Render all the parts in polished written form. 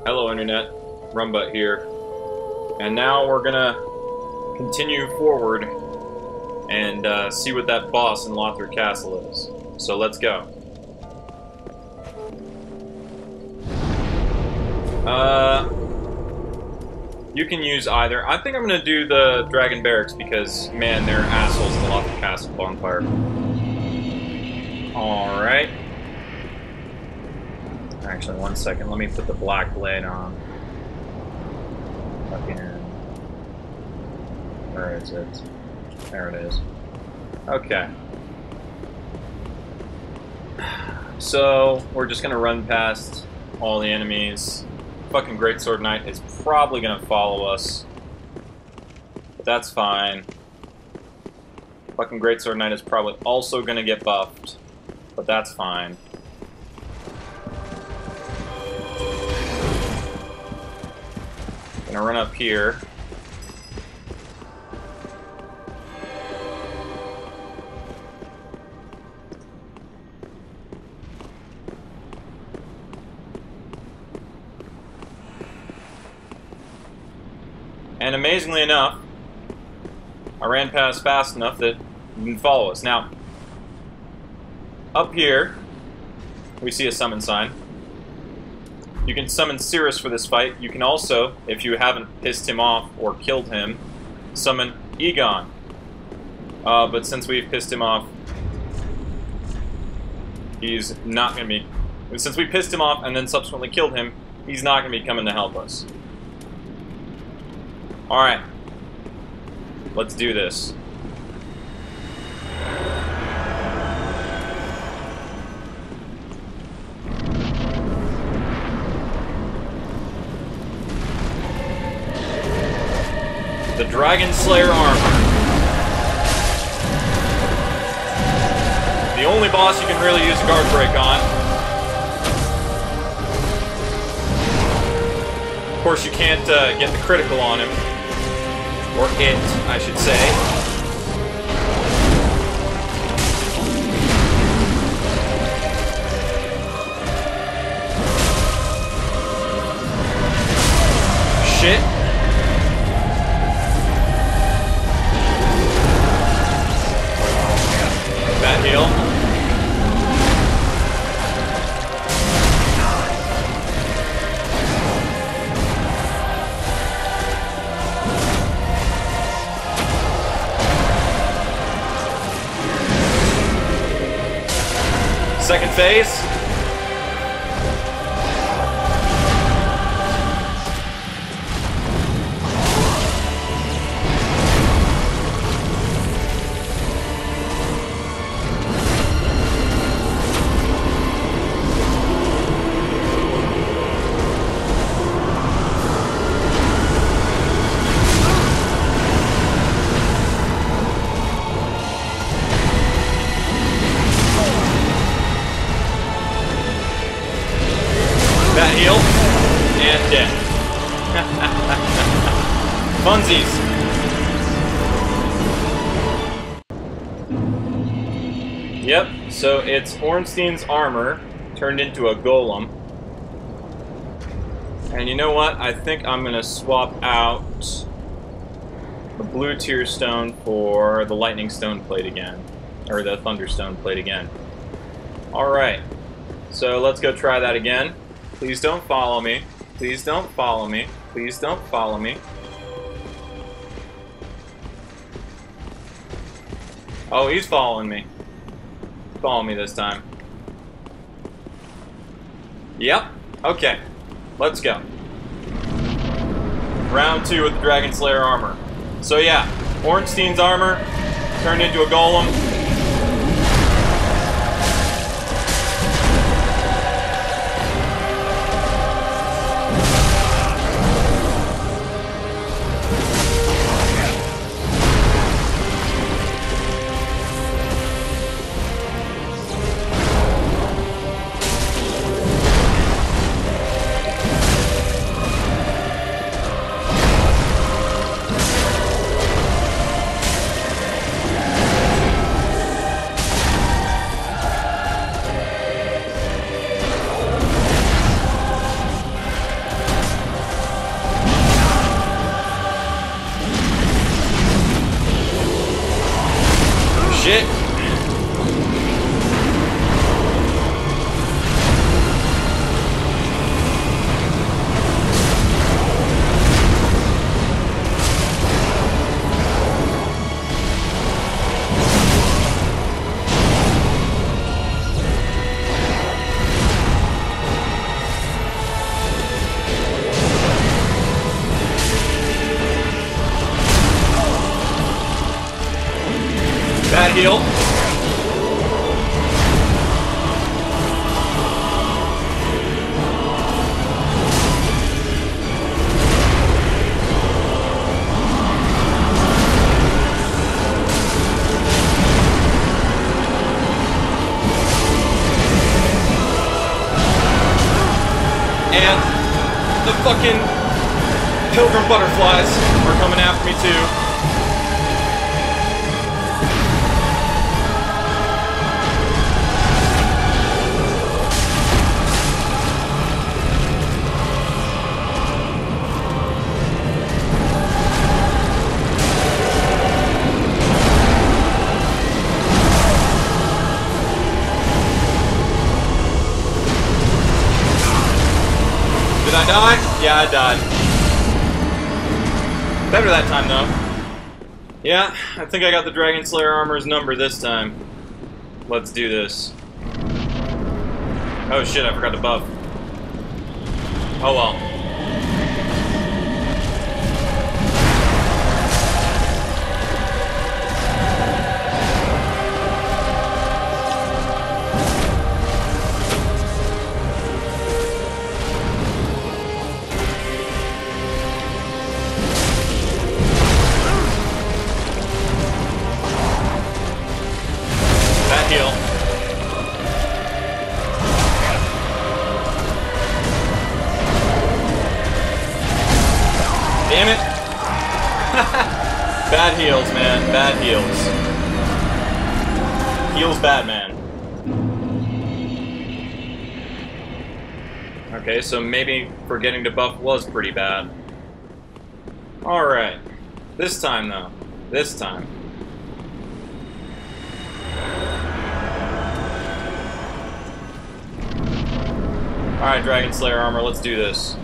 Hello Internet, Rumbutt here. And now we're gonna continue forward and see what that boss in Lothar Castle is. So let's go. You can use either. I think I'm gonna do the Dragon Barracks because, man, they're assholes in the Lothar Castle bonfire. Alright. Actually, one second. Let me put the black blade on. Fucking... Where is it? There it is. Okay. So, we're just gonna run past all the enemies. Fucking Greatsword Knight is probably gonna follow us. But that's fine. Fucking Greatsword Knight is probably also gonna get buffed. But that's fine. Gonna run up here. And amazingly enough, I ran past fast enough that you didn't follow us. Now, up here, we see a summon sign. You can summon Cirrus for this fight. You can also, if you haven't pissed him off or killed him, summon Egon. But since we've pissed him off, he's not going to be... Since we pissed him off and then subsequently killed him, he's not going to be coming to help us. Alright. Let's do this. The Dragon Slayer armor. The only boss you can really use a guard break on. Of course, you can't get the critical on him. Or it, I should say. Shit. That heal. Second phase. That heal, and dead. Funsies. Yep, so it's Ornstein's armor turned into a golem. And you know what? I think I'm gonna swap out the blue tear stone for the lightning stone plate again. Or the thunderstone plate again. Alright, so let's go try that again. Please don't follow me. Please don't follow me. Please don't follow me. Oh, he's following me. Follow me this time. Yep. Okay. Let's go. Round 2 with the Dragon Slayer armor. So yeah, Ornstein's armor turned into a golem. shit. Bad heal. And the fucking pilgrim butterflies are coming after me too. Did I die? Yeah, I died. Better that time, though. Yeah, I think I got the Dragon Slayer armor's number this time. Let's do this. Oh shit, I forgot to buff. Oh well. Heal. Damn it. Bad heals, man. Bad heals. Heals bad, man. Okay, so maybe forgetting to buff was pretty bad. Alright. This time, though. This time. Alright, Dragon Slayer armor, let's do this.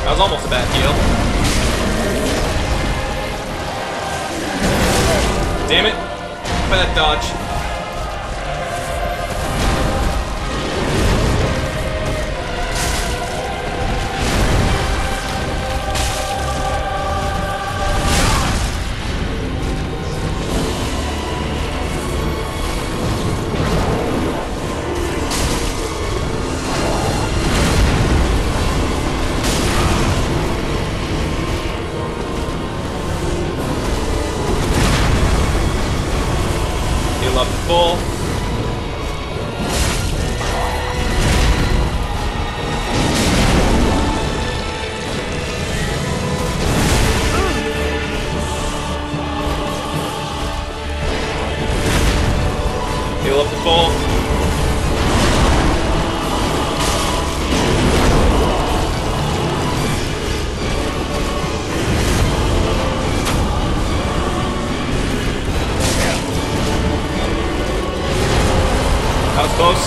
That was almost a bad heal. Damn it. Bad dodge. Heal up to full. Heal up to full. That was close.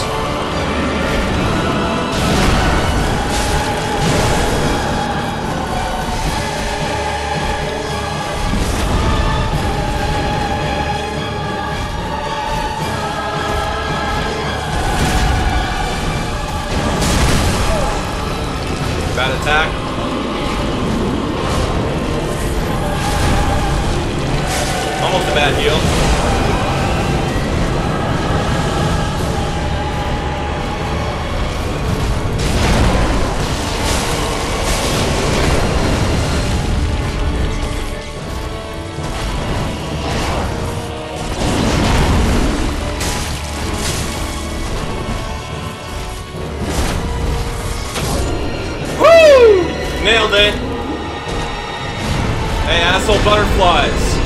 Bad attack. Almost a bad heal. Nailed it! Hey, asshole butterflies!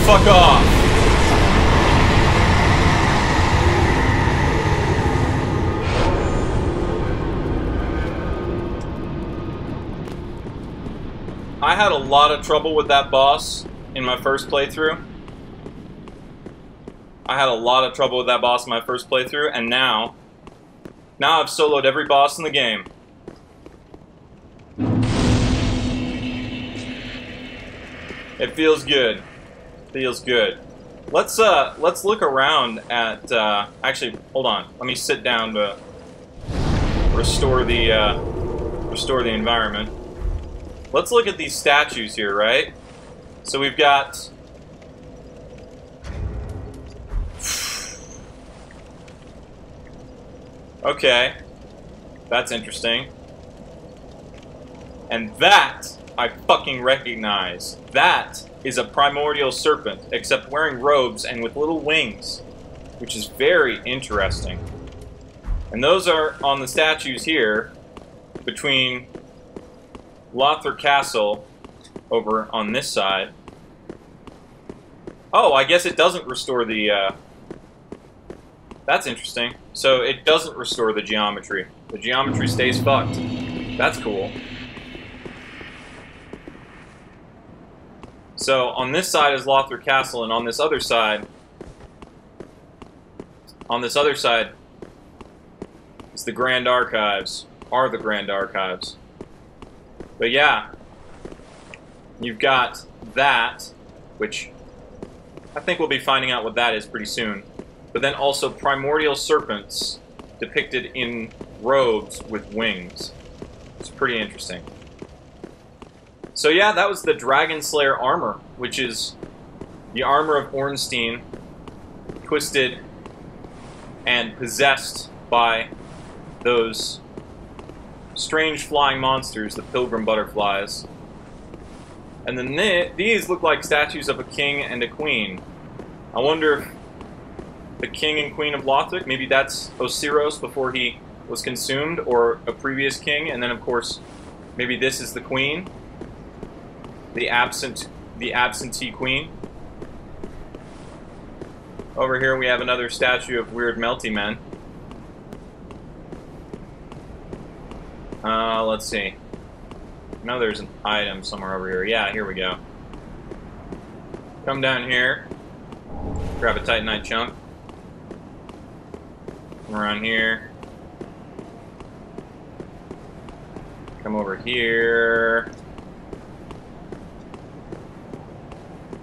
Fuck off! I had a lot of trouble with that boss in my first playthrough. And now I've soloed every boss in the game. It feels good. Feels good. Let's look around at actually, hold on. Let me sit down to restore the environment. Let's look at these statues here, right? So we've got okay. That's interesting. And that I fucking recognize. That is a primordial serpent, except wearing robes and with little wings, which is very interesting. And those are on the statues here, between Lothric Castle over on this side. Oh, I guess it doesn't restore the, that's interesting. So it doesn't restore the geometry. The geometry stays fucked. That's cool. So on this side is Lothric Castle, and on this other side is the Grand Archives, the Grand Archives. But yeah, you've got that, which I think we'll be finding out what that is pretty soon. But then also primordial serpents depicted in robes with wings. It's pretty interesting. So yeah, that was the Dragon Slayer armor, which is the armor of Ornstein, twisted and possessed by those strange flying monsters, the Pilgrim Butterflies. And then these look like statues of a king and a queen. I wonder if the king and queen of Lothric, maybe that's Osiros before he was consumed, or a previous king, and then of course, maybe this is the queen. The absentee queen. Over here we have another statue of weird melty men. Let's see. I know there's an item somewhere over here. Yeah, here we go. Come down here. Grab a Titanite chunk. Come around here. Come over here.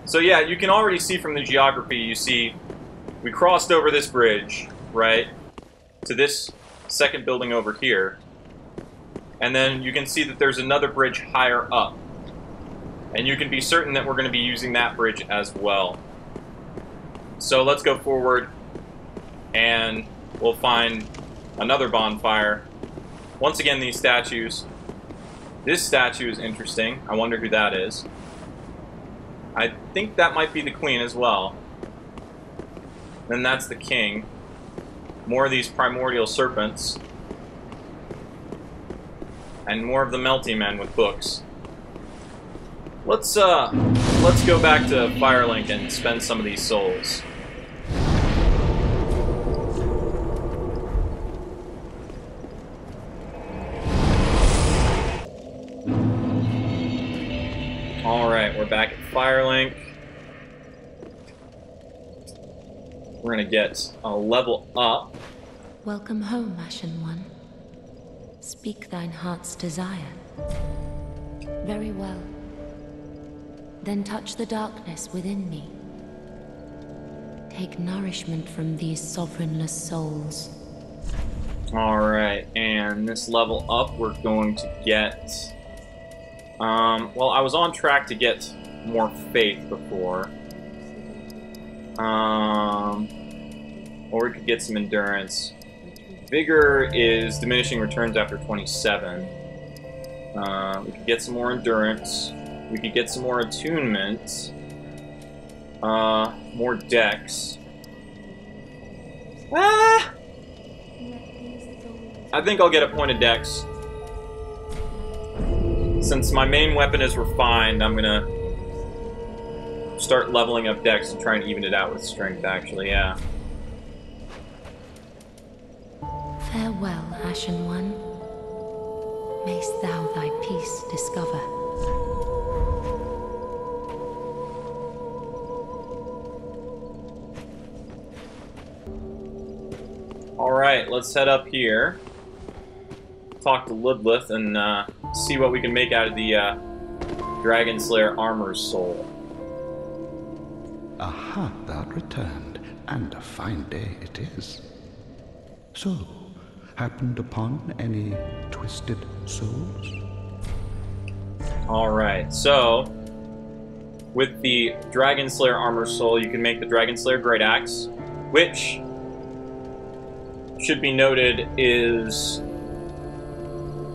So yeah, you can already see from the geography, you see, we crossed over this bridge, right, to this second building over here. And then you can see that there's another bridge higher up. And you can be certain that we're going to be using that bridge as well. So let's go forward, and we'll find another bonfire. Once again, these statues. This statue is interesting. I wonder who that is. I think that might be the queen as well. Then that's the king. More of these primordial serpents. And more of the melty men with books. Let's go back to Firelink and spend some of these souls. Alright, we're back at Firelink. We're gonna get a level up. Welcome home, Ashen One. Speak thine heart's desire. Very well. Then touch the darkness within me. Take nourishment from these sovereignless souls. Alright, and this level up we're going to get... well, I was on track to get more faith before. Or we could get some endurance. Vigor is diminishing returns after 27. We could get some more endurance. We could get some more attunement. More dex. Ah! I think I'll get a point of dex. Since my main weapon is refined, I'm gonna start leveling up dex and try and even it out with strength, actually, yeah. Farewell, Ashen One. Mayst thou thy peace discover. Alright, let's head up here. Talk to Ludleth and see what we can make out of the Dragon Slayer Armor's Soul. Aha, thou'rt returned, and a fine day it is. So, happened upon any twisted souls? Alright, so with the Dragon Slayer Armor Soul, you can make the Dragon Slayer Great Axe, which should be noted is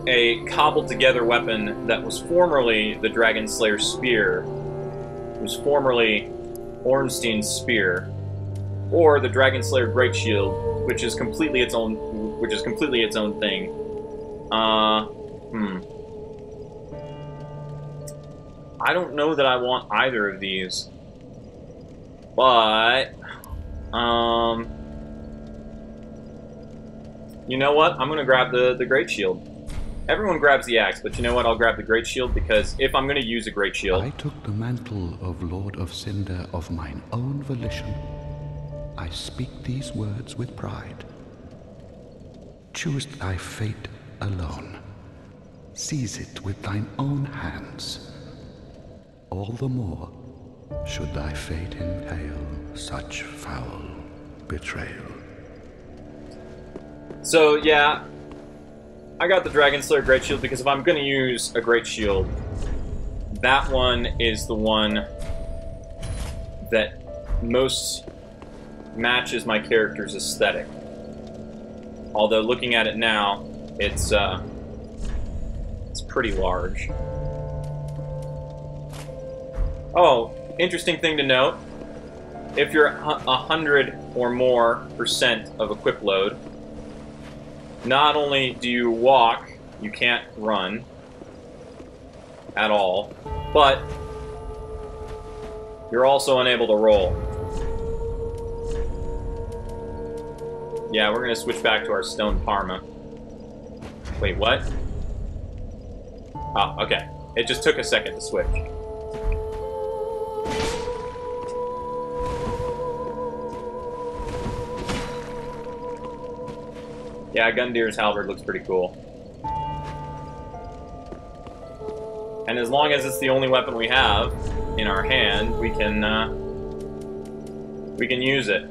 a cobbled together weapon that was formerly the Dragon Slayer Spear. It was formerly Ornstein's Spear, or the Dragon Slayer Great Shield, which is completely its own thing. I don't know that I want either of these. But you know what? I'm gonna grab the Great Shield. Everyone grabs the axe, but you know what? I'll grab the Great Shield because if I'm gonna use a Great Shield, I took the mantle of Lord of Cinder of mine own volition. I speak these words with pride. Choose thy fate alone. Seize it with thine own hands. All the more should thy fate entail such foul betrayal. So yeah, I got the Dragon Slayer Great Shield because if I'm going to use a Great Shield, that one is the one that most matches my character's aesthetic. Although looking at it now, it's pretty large. Oh, interesting thing to note. If you're 100 or more % of equip load, not only do you walk, you can't run at all, but you're also unable to roll. Yeah, we're gonna switch back to our Stone Parma. Wait, what? Oh, okay. It just took a second to switch. Yeah, Gundir's halberd looks pretty cool. And as long as it's the only weapon we have in our hand, we can use it.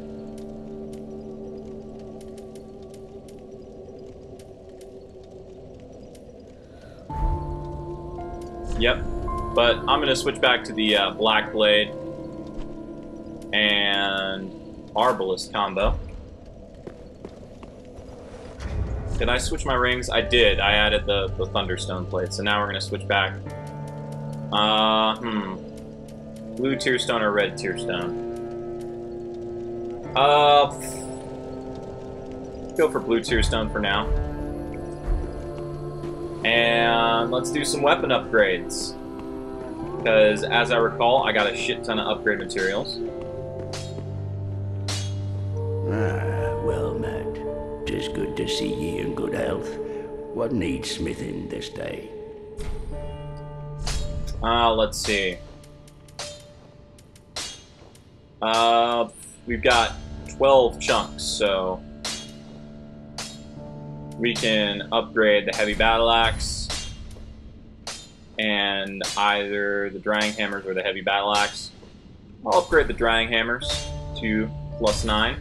Yep, but I'm gonna switch back to the Black Blade and Arbalest combo. Did I switch my rings? I did. I added the Thunderstone plate, so now we're gonna switch back. Blue Tearstone or red Tearstone? Go for Blue Tearstone for now. And let's do some weapon upgrades. Because, as I recall, I got a shit ton of upgrade materials. Well met. 'Tis good to see ye in good health. What needs smithing this day? Let's see. We've got 12 chunks, so we can upgrade the Heavy Battle Axe and either the Drying Hammers or the Heavy Battle Axe. I'll upgrade the Drying Hammers to +9.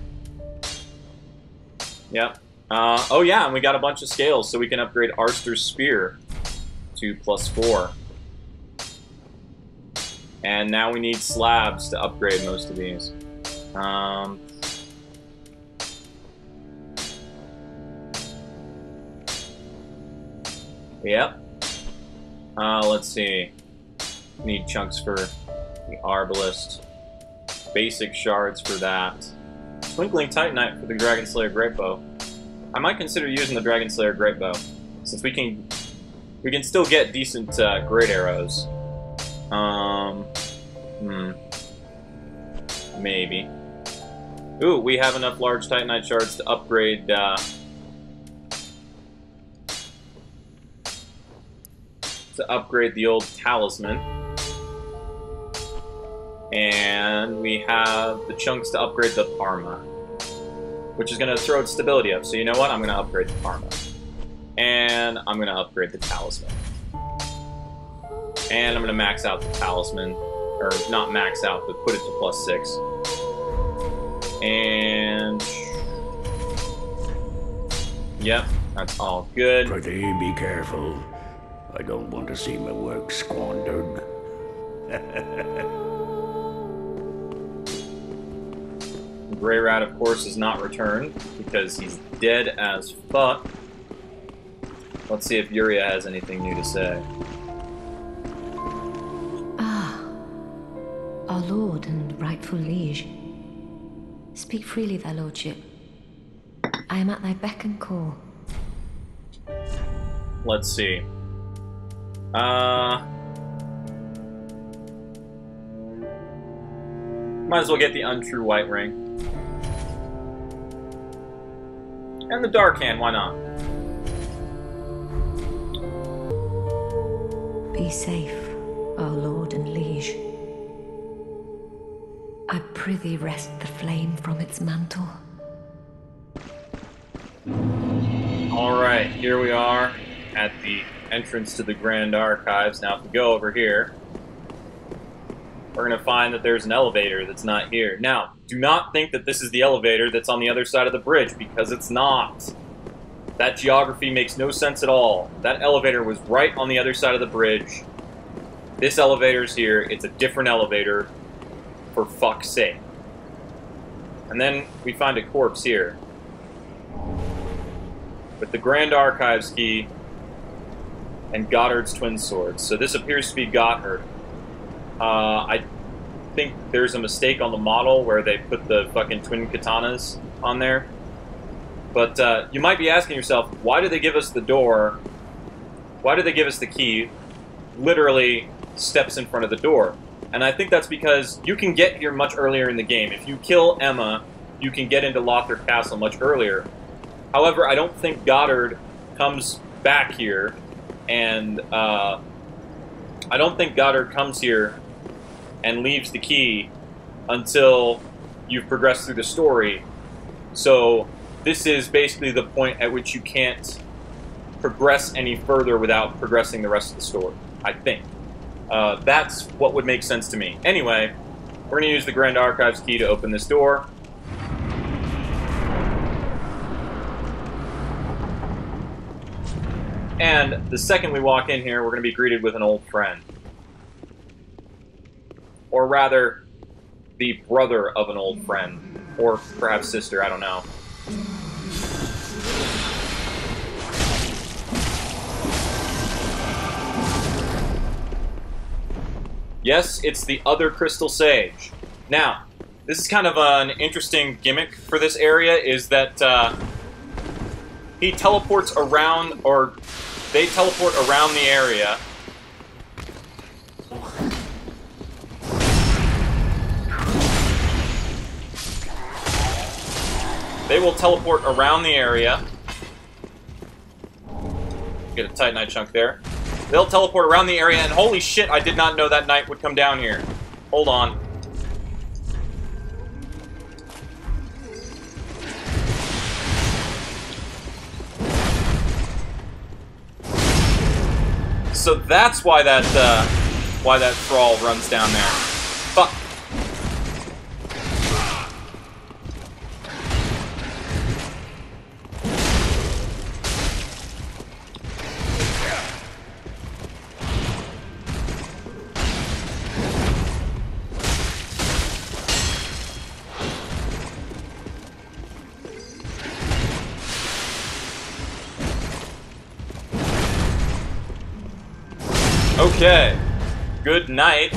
Yep. Oh yeah, and we got a bunch of scales, so we can upgrade Arster's Spear to +4. And now we need slabs to upgrade most of these. Yep. Let's see. Need chunks for the Arbalest. Basic shards for that. Twinkling Titanite for the Dragon Slayer Great Bow. I might consider using the Dragon Slayer Great Bow, since we can We can still get decent great arrows. Maybe. Ooh, we have enough large Titanite shards to upgrade, the old talisman. And we have the chunks to upgrade the Parma, which is going to throw its stability up. So you know what? I'm going to upgrade the Parma. And I'm going to upgrade the talisman. And I'm going to max out the talisman. Or not max out, but put it to +6. And... yep, that's all good. Pretty, be careful. I don't want to see my work squandered. Grey Rat, of course, is not returned because he's dead as fuck. Let's see if Yuria has anything new to say. Ah, our lord and rightful liege. Speak freely, thy lordship. I am at thy beck and call. Let's see. Might as well get the untrue white ring. And the dark hand, why not? Be safe, our lord and liege. I prithee wrest the flame from its mantle. Alright, here we are at the entrance to the Grand Archives. Now if we go over here, we're going to find that there's an elevator that's not here. Now, do not think that this is the elevator that's on the other side of the bridge, because it's not. That geography makes no sense at all. That elevator was right on the other side of the bridge. This elevator's here. It's a different elevator, for fuck's sake. And then we find a corpse here. With the Grand Archives key and Goddard's twin swords. So this appears to be Goddard. I think there's a mistake on the model where they put the fucking twin katanas on there. But you might be asking yourself, why did they give us the door? Why did they give us the key? Literally steps in front of the door. And I think that's because you can get here much earlier in the game. If you kill Emma, you can get into Lothar Castle much earlier. However, I don't think Goddard comes back here, and I don't think Goddard comes here and leaves the key until you've progressed through the story. So this is basically the point at which you can't progress any further without progressing the rest of the story, I think. That's what would make sense to me. Anyway, we're going to use the Grand Archives key to open this door. And the second we walk in here, we're going to be greeted with an old friend. Or rather, the brother of an old friend. Or perhaps sister, I don't know. Yes, it's the other Crystal Sage. Now, this is kind of an interesting gimmick for this area, is that he teleports around, or they teleport around the area. They will teleport around the area. Get a Titanite chunk there. They'll teleport around the area, and holy shit, I did not know that knight would come down here. Hold on. So that's why that thrall runs down there. Fuck. Okay. Good night.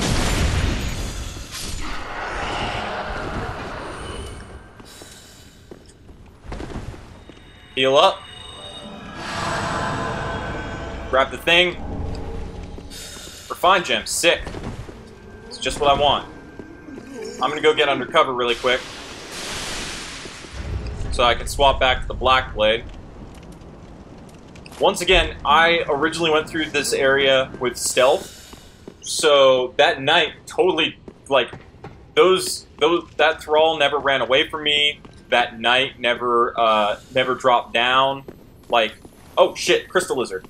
Heal up. Grab the thing. Refined gem. Sick. It's just what I want. I'm gonna go get undercover really quick, so I can swap back to the Black Blade. Once again, I originally went through this area with stealth, so that night totally, like, that thrall never ran away from me. That knight never dropped down. Like, oh shit, crystal lizard.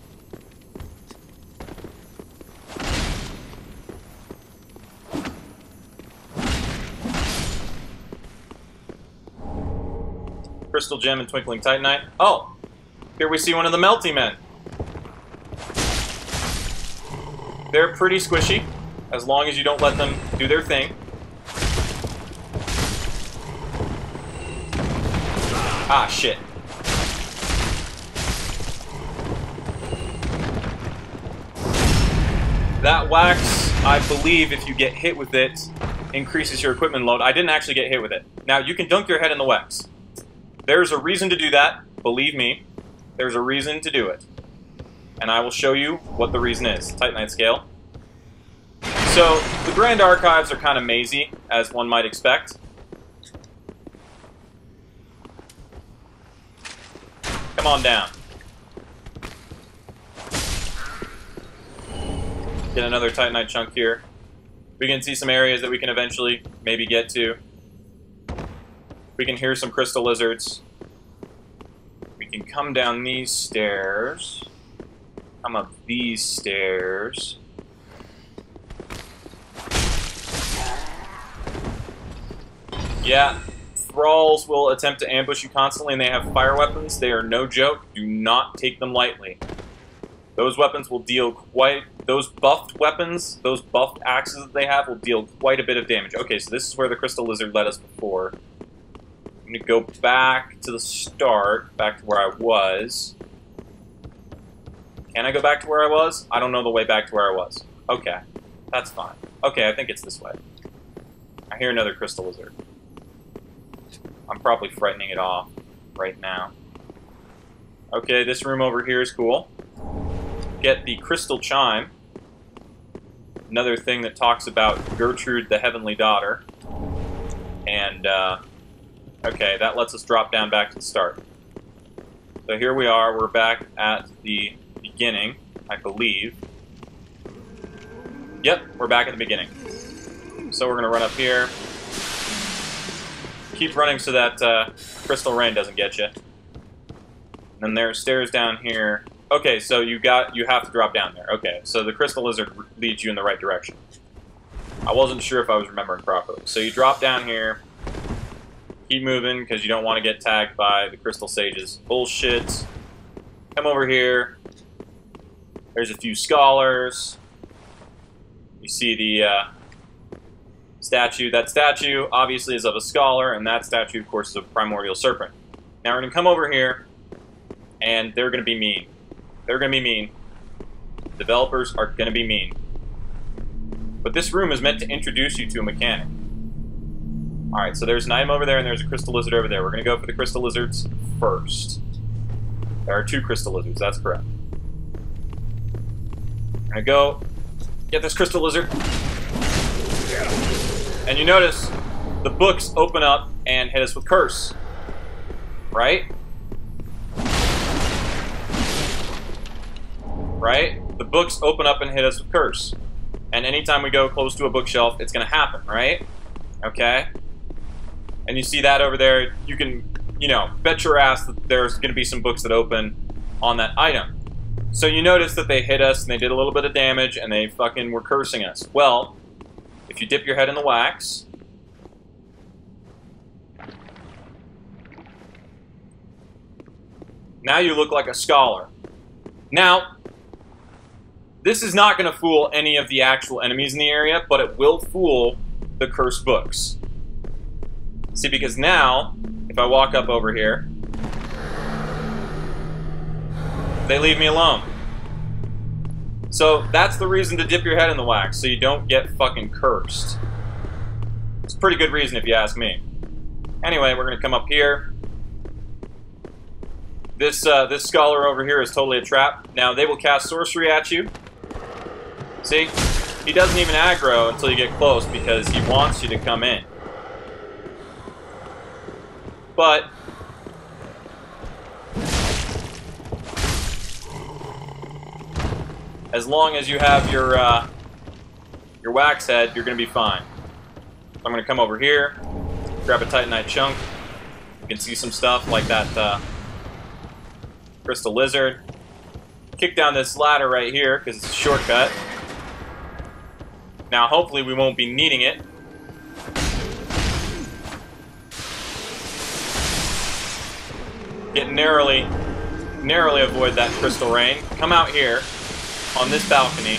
Crystal gem and twinkling titanite. Oh, here we see one of the melty men. They're pretty squishy, as long as you don't let them do their thing. Ah, shit. That wax, I believe, if you get hit with it, increases your equipment load. I didn't actually get hit with it. Now, you can dunk your head in the wax. There's a reason to do that, believe me. There's a reason to do it. And I will show you what the reason is. Titanite scale. So, the Grand Archives are kind of mazy, as one might expect. Come on down. Get another Titanite chunk here. We can see some areas that we can eventually maybe get to. We can hear some crystal lizards. We can come down these stairs. Come up these stairs. Yeah, thralls will attempt to ambush you constantly, and they have fire weapons. They are no joke. Do not take them lightly. Those weapons will deal quite... Those buffed weapons, those buffed axes that they have, will deal quite a bit of damage. Okay, so this is where the crystal lizard led us before. I'm going to go back to the start, back to where I was. Can I go back to where I was? I don't know the way back to where I was. Okay, that's fine. Okay, I think it's this way. I hear another crystal lizard. I'm probably frightening it off right now. Okay, this room over here is cool. Get the crystal chime. Another thing that talks about Gertrude, the Heavenly Daughter. And, okay, that lets us drop down back to the start. So here we are, we're back at the beginning, I believe. Yep, we're back at the beginning. So we're going to run up here. Keep running so that crystal rain doesn't get you. And then there are stairs down here. Okay, so you have to drop down there. Okay, so the crystal lizard leads you in the right direction. I wasn't sure if I was remembering properly. So you drop down here. Keep moving, because you don't want to get tagged by the crystal sages. Bullshit. Come over here. There's a few scholars. You see the statue. That statue, obviously, is of a scholar, and that statue, of course, is a primordial serpent. Now, we're going to come over here, and they're going to be mean. They're going to be mean. Developers are going to be mean. But this room is meant to introduce you to a mechanic. Alright, so there's an item over there, and there's a crystal lizard over there. We're going to go for the crystal lizards first. There are 2 crystal lizards, that's correct. We're going to go get this crystal lizard. And you notice the books open up and hit us with curse. Right? Right? The books open up and hit us with curse. And anytime we go close to a bookshelf, it's going to happen, right? Okay? And you see that over there, you can, you know, bet your ass that there's going to be some books that open on that item. So you notice that they hit us, and they did a little bit of damage, and they fucking were cursing us. Well, if you dip your head in the wax... Now you look like a scholar. Now, this is not going to fool any of the actual enemies in the area, but it will fool the cursed books. See, because now, if I walk up over here, they leave me alone. So that's the reason to dip your head in the wax, so you don't get fucking cursed. It's a pretty good reason if you ask me. Anyway, we're going to come up here. This scholar over here is totally a trap. Now, they will cast sorcery at you. See? He doesn't even aggro until you get close because he wants you to come in. But as long as you have your wax head, you're going to be fine. So I'm going to come over here, grab a Titanite chunk. You can see some stuff like that crystal lizard. Kick down this ladder right here because it's a shortcut. Now, hopefully, we won't be needing it. Narrowly avoid that crystal rain. Come out here on this balcony.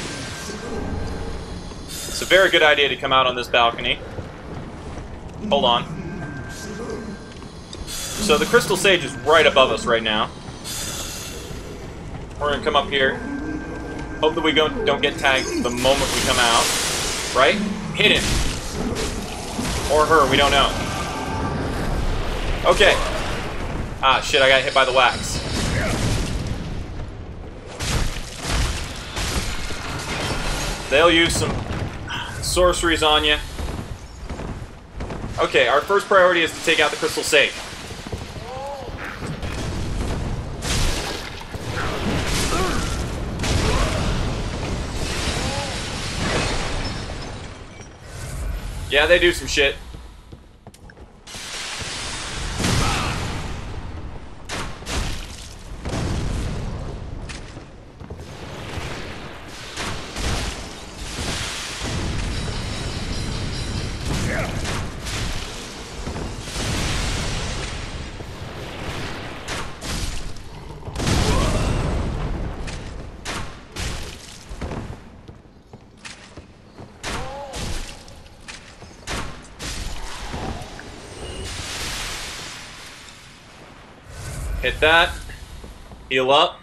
It's a very good idea to come out on this balcony. Hold on. So the crystal sage is right above us right now. We're gonna come up here. Hope that we don't get tagged the moment we come out. Right? Hit him. Or her, we don't know. Okay. Ah, shit, I got hit by the wax. They'll use some sorceries on you. Okay, our first priority is to take out the crystal sage. Yeah, they do some shit. Hit that. Heal up.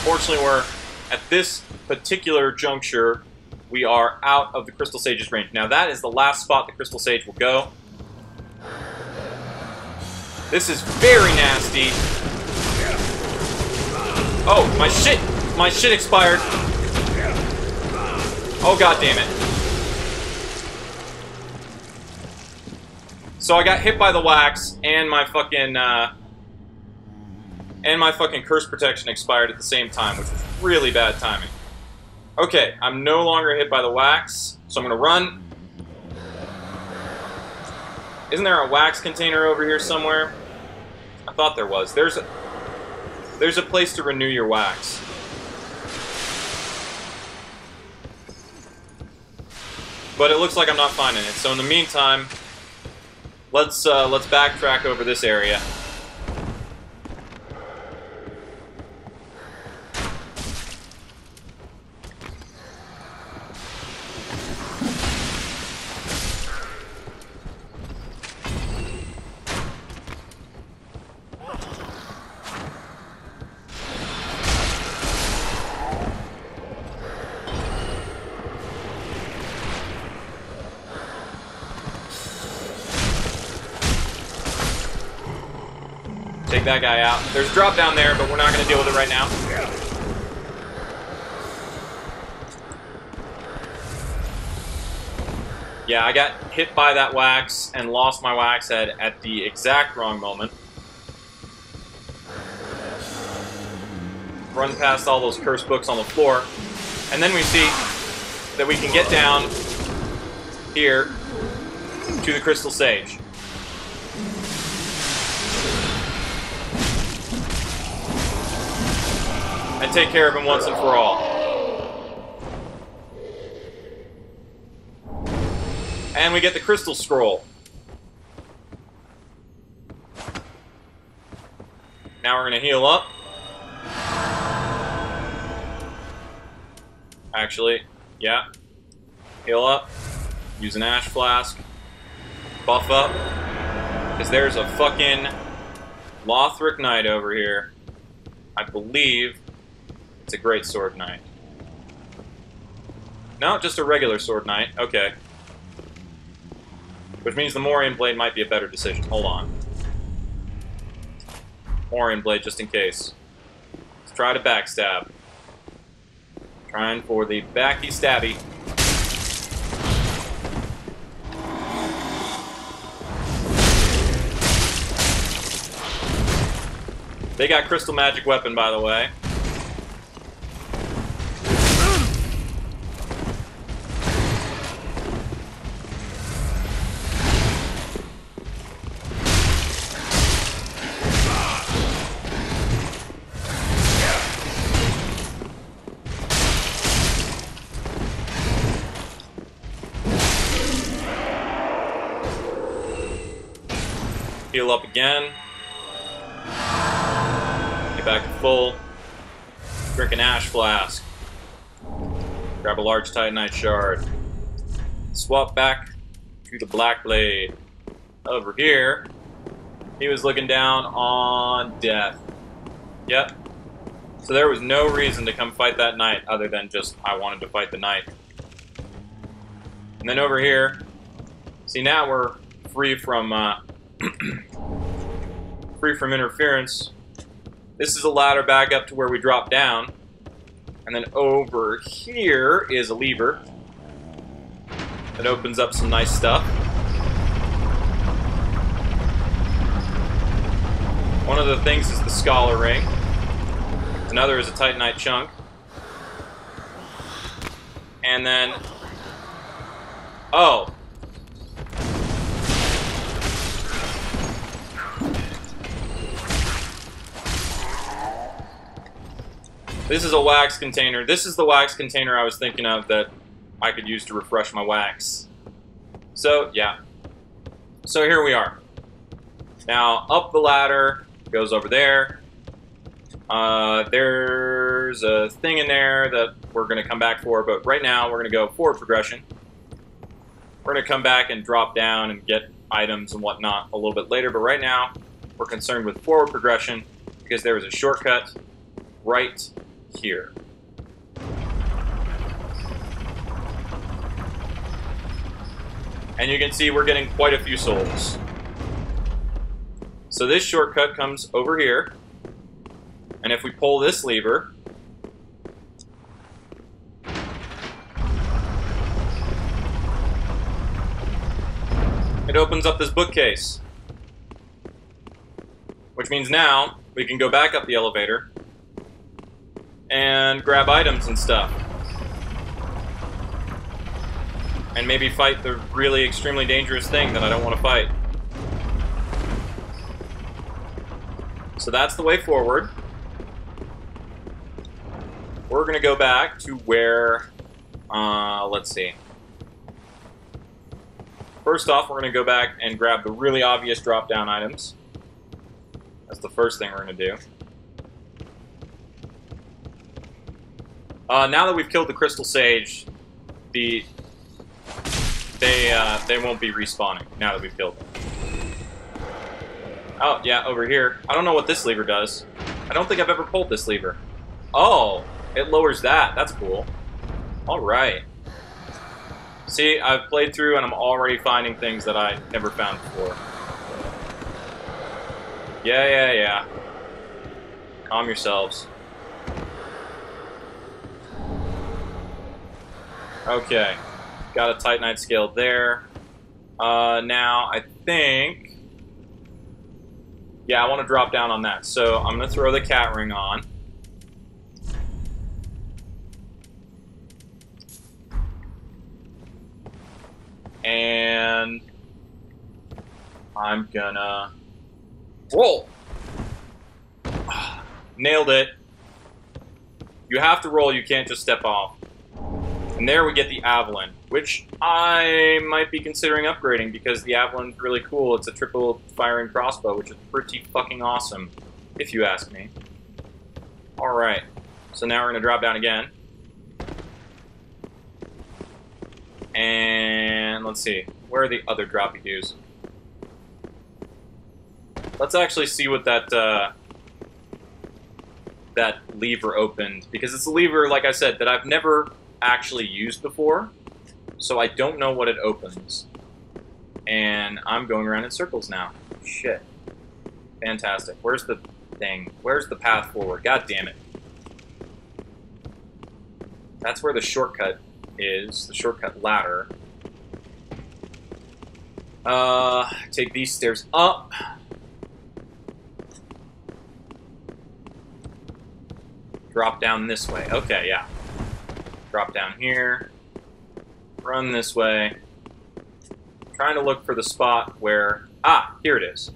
Fortunately, we're at this particular juncture, we are out of the Crystal Sage's range. Now, that is the last spot the Crystal Sage will go. This is very nasty. Oh, my shit expired. Oh, god damn it. So I got hit by the wax, and my fucking curse protection expired at the same time, which was really bad timing. Okay, I'm no longer hit by the wax, so I'm gonna run. Isn't there a wax container over here somewhere? I thought there was. There's a place to renew your wax. But it looks like I'm not finding it. So in the meantime, let's backtrack over this area. Take that guy out. There's a drop down there, but we're not going to deal with it right now. Yeah, I got hit by that wax and lost my wax head at the exact wrong moment. Run past all those curse books on the floor. And then we see that we can get down here to the Crystal Sage. And take care of him once and for all. And we get the Crystal Scroll. Now we're going to heal up. Actually, yeah. Heal up. Use an Ash Flask. Buff up. Because there's a fucking Lothric Knight over here. I believe it's a Great Sword Knight. No, just a regular Sword Knight. Okay. Which means the Morion Blade might be a better decision. Hold on. Orion Blade just in case. Let's try to backstab. Trying for the backy stabby. They got crystal magic weapon, by the way. Heal up again. Back to full. Drink an ash flask. Grab a large titanite shard. Swap back to the Black Blade. Over here, he was looking down on death. Yep. So there was no reason to come fight that knight other than just I wanted to fight the knight. And then over here, see now we're free from interference. This is a ladder back up to where we drop down. And then over here is a lever that opens up some nice stuff. One of the things is the Scholar Ring. Another is a Titanite chunk. And then... oh! This is a wax container. This is the wax container I was thinking of that I could use to refresh my wax. So, yeah. So here we are. Now, up the ladder, goes over there. There's a thing in there that we're going to come back for, but right now we're going to go forward progression. We're going to come back and drop down and get items and whatnot a little bit later, but right now we're concerned with forward progression because there is a shortcut right here. And you can see we're getting quite a few souls. So this shortcut comes over here, and if we pull this lever, it opens up this bookcase. Which means now we can go back up the elevator and grab items and stuff. And maybe fight the really extremely dangerous thing that I don't want to fight. So that's the way forward. We're going to go back to where, let's see. First off, we're going to go back and grab the really obvious drop-down items. That's the first thing we're going to do. Now that we've killed the Crystal Sage, they won't be respawning now that we've killed them. Oh, yeah, over here. I don't know what this lever does. I don't think I've ever pulled this lever. Oh, it lowers that. That's cool. Alright. See, I've played through and I'm already finding things that I never found before. Yeah. Calm yourselves. Okay. Got a Titanite scale there. Now, I think... yeah, I want to drop down on that. So, I'm going to throw the cat ring on. And... I'm gonna... roll! Nailed it. You have to roll, you can't just step off. And there we get the Avalon, which I might be considering upgrading because the Avalon's really cool. It's a triple firing crossbow, which is pretty fucking awesome, if you ask me. Alright, so now we're going to drop down again. And let's see, where are the other droppy doos? Let's actually see what that lever opened, because it's a lever, like I said, that I've never actually used before, so I don't know what it opens. And I'm going around in circles now. Shit. Fantastic. Where's the thing. Where's the path forward? God damn it. That's where the shortcut is. The shortcut ladder. Take these stairs up. Drop down this way. Okay, yeah. Drop down here. Run this way. Trying to look for the spot where... Ah, here it is.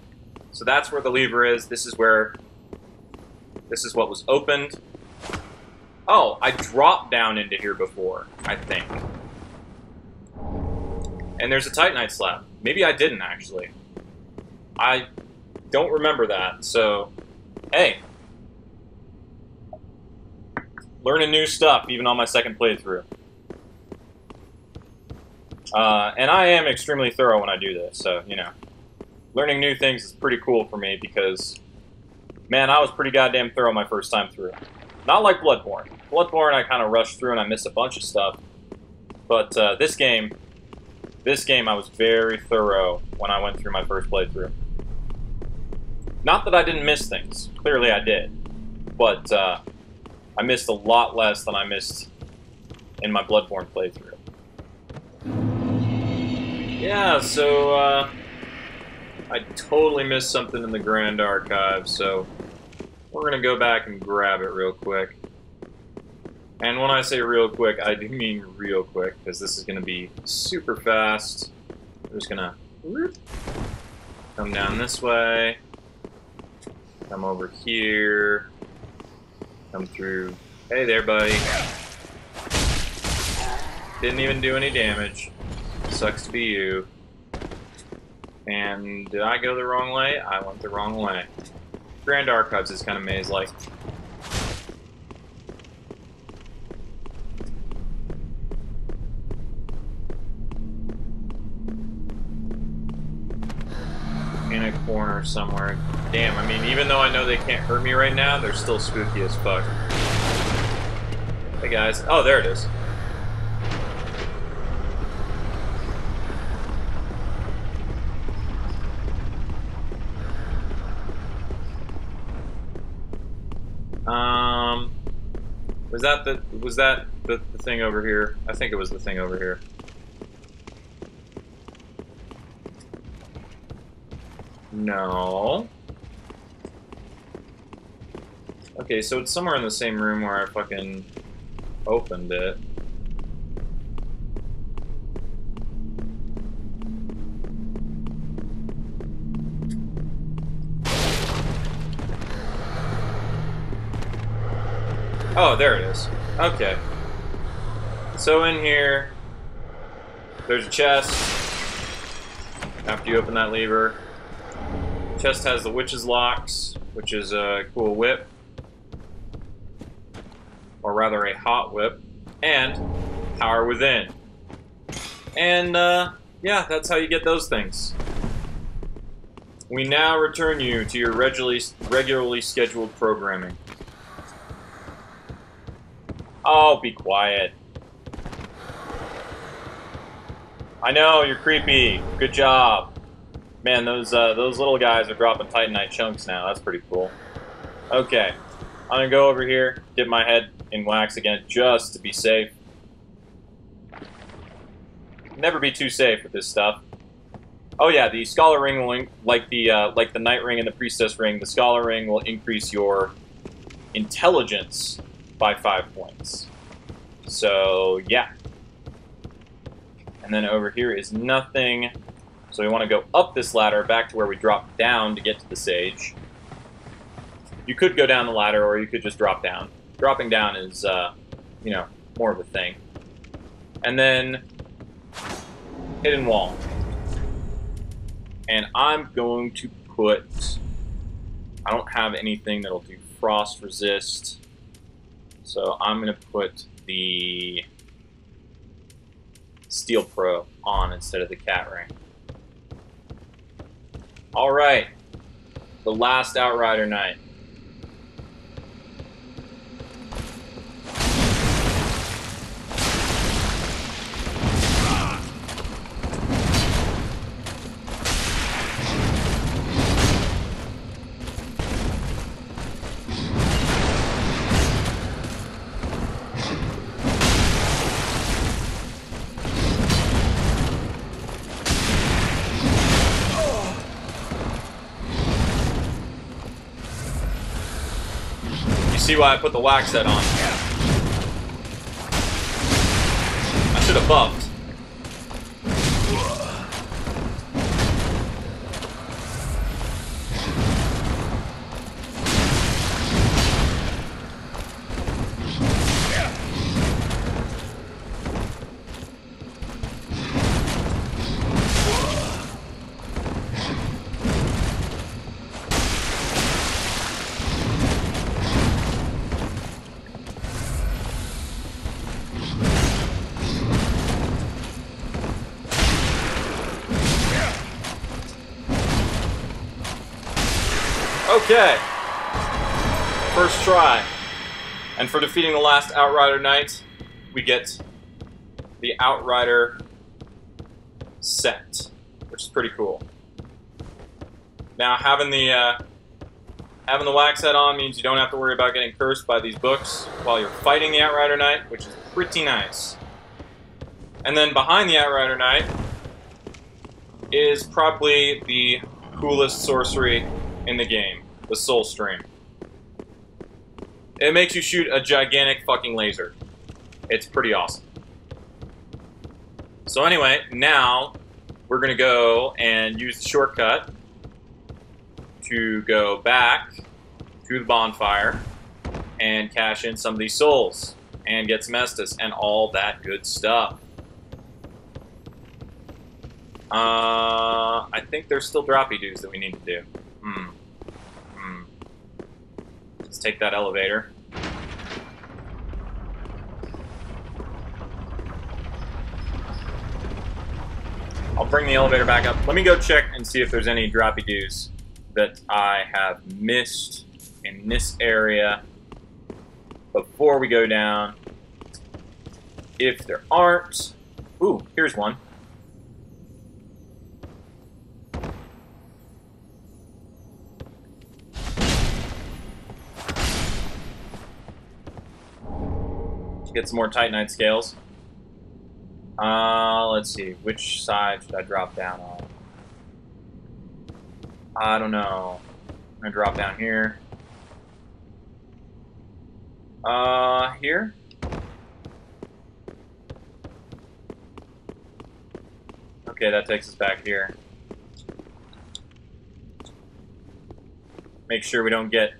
So that's where the lever is. This is where... This is what was opened. Oh, I dropped down into here before, I think. And there's a Titanite slab. Maybe I didn't, actually. I don't remember that, so... Hey. Learning new stuff, even on my second playthrough. And I am extremely thorough when I do this, so, you know. Learning new things is pretty cool for me because, man, I was pretty goddamn thorough my first time through. Not like Bloodborne. Bloodborne, I kind of rushed through and I missed a bunch of stuff. But this game, I was very thorough when I went through my first playthrough. Not that I didn't miss things. Clearly I did. But I missed a lot less than I missed in my Bloodborne playthrough. Yeah, so I totally missed something in the Grand Archive, so we're going to go back and grab it real quick. And when I say real quick, I do mean real quick, because this is going to be super fast. We're just going to come down this way, come over here, come through. Hey there, buddy. Didn't even do any damage. Sucks to be you. And did I go the wrong way? I went the wrong way. Grand Archives is kind of maze-like. In a corner somewhere. Damn, I mean, even though I know they can't hurt me right now, they're still spooky as fuck. Hey guys. Oh, there it is. Was that the thing over here? I think it was the thing over here. No. Okay, so it's somewhere in the same room where I fucking opened it. Oh, there it is. Okay. So in here, there's a chest. After you open that lever. Chest has the Witch's Locks, which is a cool whip. Or rather a hot whip. And Power Within. And, yeah, that's how you get those things. We now return you to your regularly scheduled programming. Oh, be quiet. I know, you're creepy. Good job. Man, those little guys are dropping Titanite chunks now. That's pretty cool. Okay. I'm gonna go over here, dip my head in wax again, just to be safe. Never be too safe with this stuff. Oh yeah, the Scholar Ring will, like the Knight Ring and the Priestess Ring, the Scholar Ring will increase your intelligence by 5 points. So, yeah. And then over here is nothing. So we want to go up this ladder back to where we dropped down to get to the Sage. You could go down the ladder, or you could just drop down. Dropping down is, you know, more of a thing. And then, hidden wall. And I'm going to put... I don't have anything that'll do frost resist. So I'm going to put the Steel Pro on instead of the Cat Ring. Alright. The last Outrider Knight. You see why I put the wax set on. I should have buffed. Okay. First try. And for defeating the last Outrider Knight, we get the Outrider set, which is pretty cool. Now, having the wax set on means you don't have to worry about getting cursed by these books while you're fighting the Outrider Knight, which is pretty nice. And then behind the Outrider Knight is probably the coolest sorcery in the game, the Soul Stream. It makes you shoot a gigantic fucking laser. It's pretty awesome. So anyway, now we're gonna go and use the shortcut to go back to the bonfire and cash in some of these souls and get some Estus and all that good stuff. I think there's still droppy dues that we need to do. Let's take that elevator. I'll bring the elevator back up. Let me go check and see if there's any droppy dues that I have missed in this area before we go down. If there aren't... Ooh, here's one. Get some more Titanite scales. Let's see. Which side should I drop down on? I don't know. I'm gonna drop down here. Here? Okay, that takes us back here. Make sure we don't get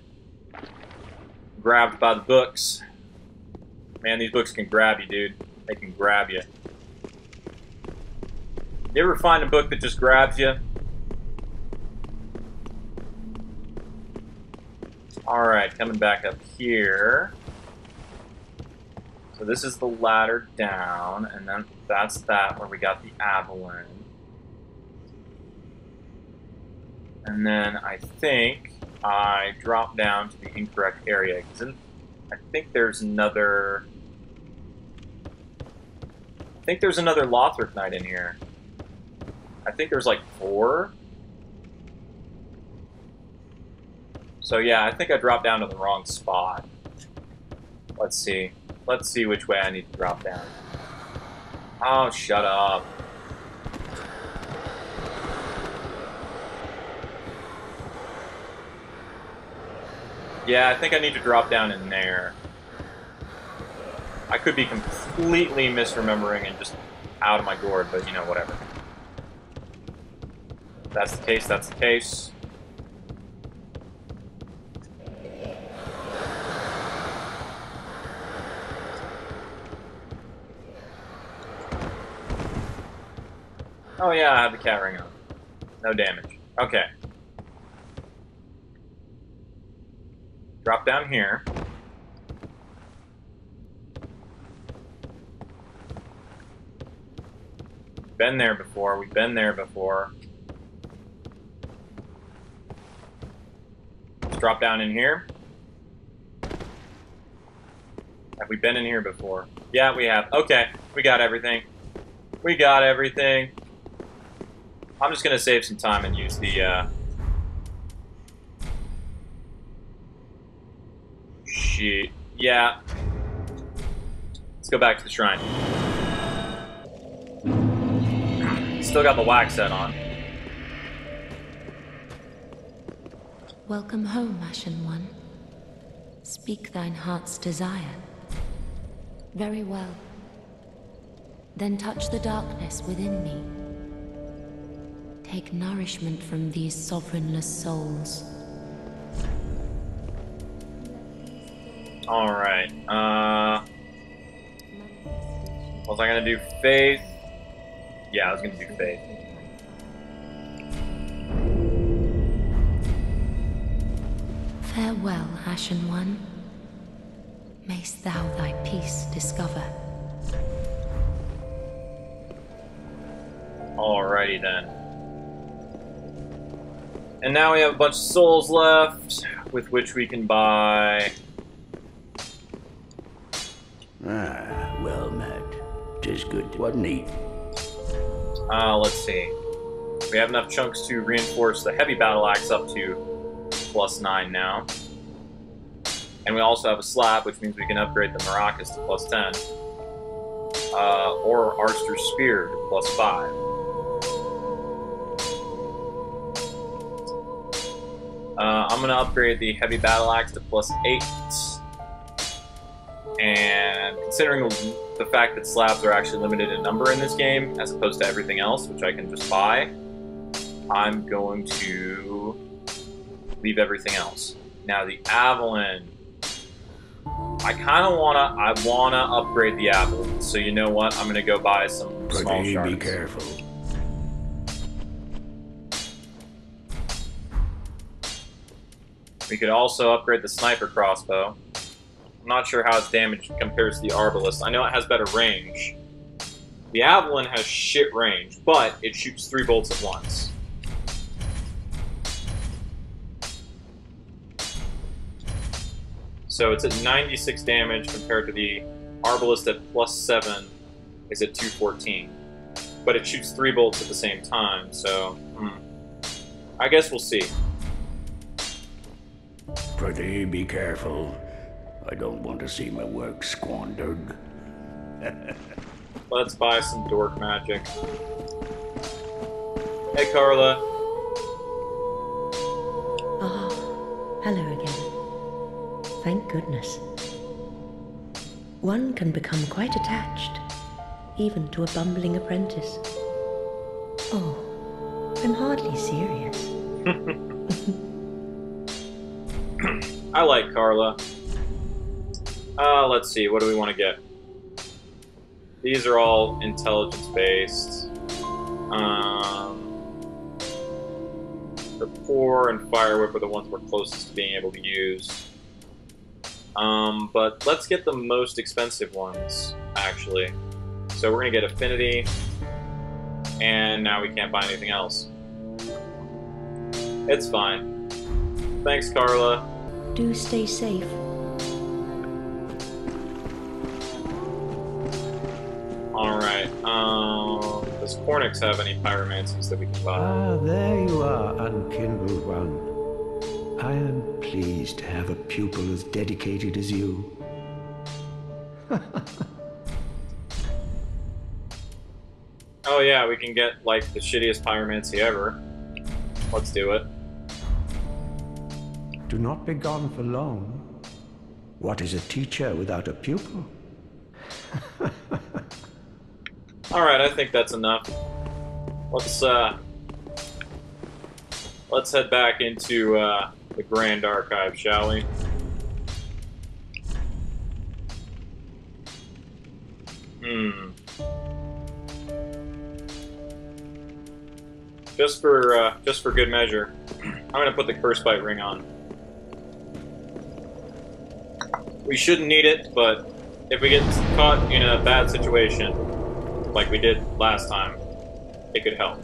grabbed by the books. Man, these books can grab you, dude. They can grab you. You ever find a book that just grabs you? Alright, coming back up here. So this is the ladder down, and then that's that where we got the Avalon. And then I think I drop down to the incorrect area, because I think there's another... I think there's another Lothric Knight in here. I think there's like 4. So yeah, I think I dropped down to the wrong spot. Let's see. Let's see which way I need to drop down. Oh, shut up. Yeah, I think I need to drop down in there. I could be completely misremembering and just out of my gourd, but you know, whatever. If that's the case, that's the case. Oh yeah, I have the cat ring on. No damage. Okay. Drop down here. Been there before. We've been there before. Let's drop down in here. Have we been in here before? Yeah, we have. Okay, we got everything. We got everything. I'm just gonna save some time and use the, Shit. Yeah. Let's go back to the shrine. Still got the wax set on. Welcome home, Ashen One. Speak thine heart's desire. Very well. Then touch the darkness within me. Take nourishment from these sovereignless souls. Alright, was I gonna do faith? Yeah, I was gonna do faith. Farewell, Ashen One. Mayst thou thy peace discover. Alrighty then. And now we have a bunch of souls left, with which we can buy... Ah, well met. 'Tis good. What need? Let's see. We have enough chunks to reinforce the heavy battle axe up to +9 now. And we also have a slab, which means we can upgrade the maracas to +10. Or Archer's Spear to +5. I'm going to upgrade the heavy battle axe to +8. And considering the fact that slabs are actually limited in number in this game, as opposed to everything else, which I can just buy, I'm going to leave everything else. Now the Avalon, I wanna upgrade the Avalon. So you know what? I'm gonna go buy some small shards. Be careful. We could also upgrade the sniper crossbow. I'm not sure how its damage compares to the Arbalest. I know it has better range. The Avalon has shit range, but it shoots 3 bolts at once. So it's at 96 damage compared to the Arbalest at +7 is at 214. But it shoots 3 bolts at the same time, so... I guess we'll see. Prithee, be careful. I don't want to see my work squandered. Let's buy some dork magic. Hey, Carla. Ah, hello again. Thank goodness. One can become quite attached, even to a bumbling apprentice. Oh, I'm hardly serious. I like Carla. Let's see, what do we want to get? These are all intelligence-based. The Poor and Fire Whip are the ones we're closest to being able to use. But let's get the most expensive ones, actually. So we're going to get Affinity, and now we can't buy anything else. It's fine. Thanks, Carla. Do stay safe. Alright, does Cornix have any pyromancies that we can buy? Ah, there you are, unkindled one. I am pleased to have a pupil as dedicated as you. Oh yeah, we can get, like, the shittiest pyromancy ever. Let's do it. Do not be gone for long. What is a teacher without a pupil? Alright, I think that's enough. Let's head back into, the Grand Archive, shall we? Just for good measure, I'm gonna put the Cursebite ring on. We shouldn't need it, but if we get caught in a bad situation, like we did last time, it could help.